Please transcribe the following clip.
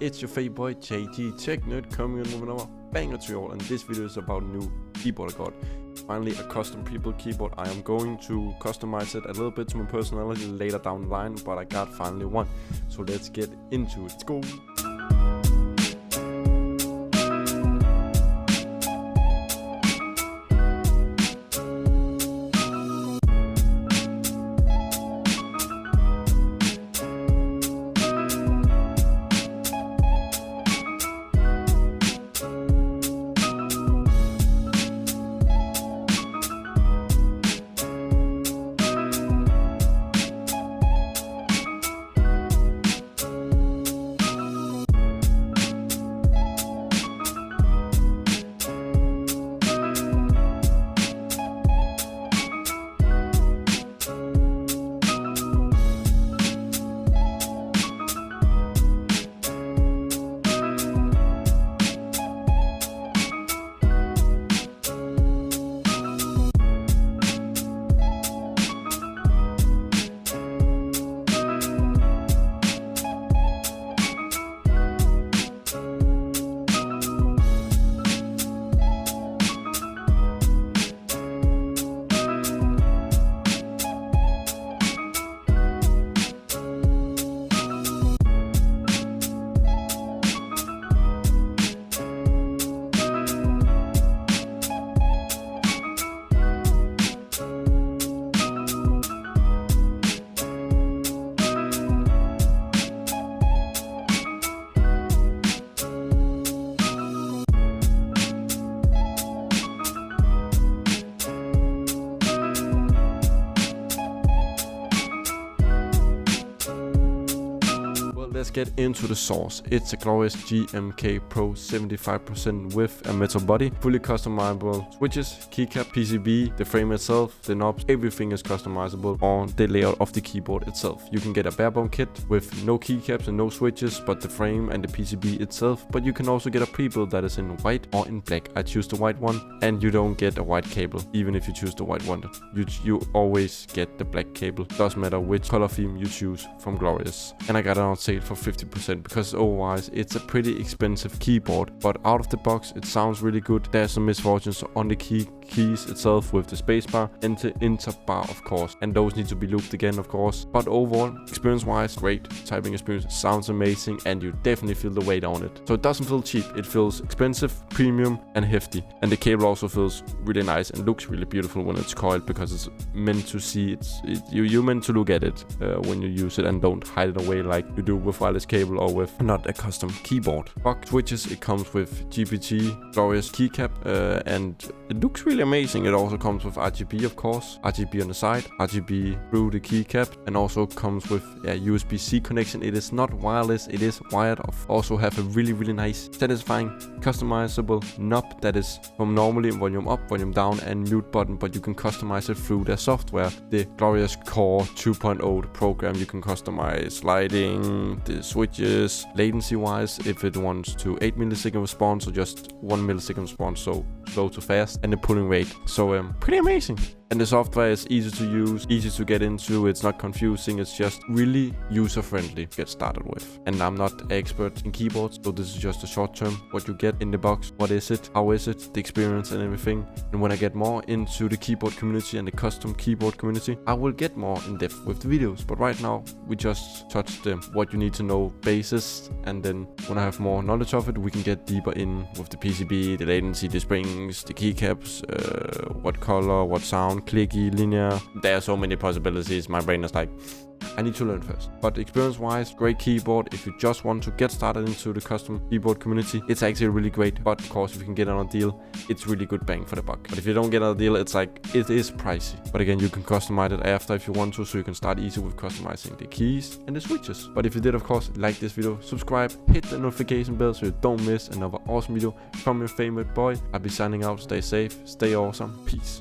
it's your favorite boy JT Tech Nerd coming in with another banger to you all, and this video is about a new keyboard I got. Finally a custom people keyboard. I am going to customize it a little bit to my personality later down the line, but I got finally one. So let's get into it. Let's go! Let's get into the source. It's a Glorious GMK Pro 75% with a metal body, fully customizable switches, keycap, PCB, the frame itself, the knobs, everything is customizable on the layout of the keyboard itself. You can get a barebone kit with no keycaps and no switches, but the frame and the PCB itself, but you can also get a pre-build that is in white or in black. I choose the white one, and you don't get a white cable even if you choose the white one. You always get the black cable. Doesn't matter which color theme you choose from Glorious. And I got it on sale for 50% because otherwise it's a pretty expensive keyboard, but out of the box it sounds really good. There's some misfortunes on the keys itself with the spacebar and the enter bar, of course, and those need to be looped again, of course, but overall experience wise great. Typing experience sounds amazing, and you definitely feel the weight on it. So it doesn't feel cheap, it feels expensive, premium and hefty, and the cable also feels really nice and looks really beautiful when it's coiled, because it's meant to see you're meant to look at it when you use it, and don't hide it away like you do with wireless cable or with not a custom keyboard. Box switches, it comes with GPT, Glorious keycap, and it looks really amazing. It also comes with RGB, of course, RGB on the side, RGB through the keycap, and also comes with a USB-C connection. It is not wireless, it is wired. Also have a really nice satisfying customizable knob that is from normally volume up, volume down and mute button, but you can customize it through their software. The Glorious Core 2.0 program, you can customize lighting, the switches, latency wise, if it wants to 8 millisecond response or just 1 millisecond response, so slow to fast, and the pulling rate. So pretty amazing. And the software is easy to use, easy to get into. It's not confusing, it's just really user friendly to get started with. And I'm not an expert in keyboards, so this is just a short term what you get in the box. What is it, how is it, the experience and everything. And when I get more into the keyboard community and the custom keyboard community, I will get more in depth with the videos. But right now we just touched the what you need to know basis, and then when I have more knowledge of it, we can get deeper in with the PCB, the latency, the springs, the keycaps, what color, what sound, clicky, linear. There are so many possibilities. My brain is like, I need to learn first. But experience wise, great keyboard. If you just want to get started into the custom keyboard community, it's actually really great. But of course, if you can get on a deal, it's really good bang for the buck. But if you don't get on a deal, it's like, it is pricey. But again, you can customize it after if you want to, so you can start easy with customizing the keys and the switches. But if you did, of course, like this video, subscribe, hit the notification bell so you don't miss another awesome video from your favorite boy. I'll be signing out. Stay safe, stay awesome, peace.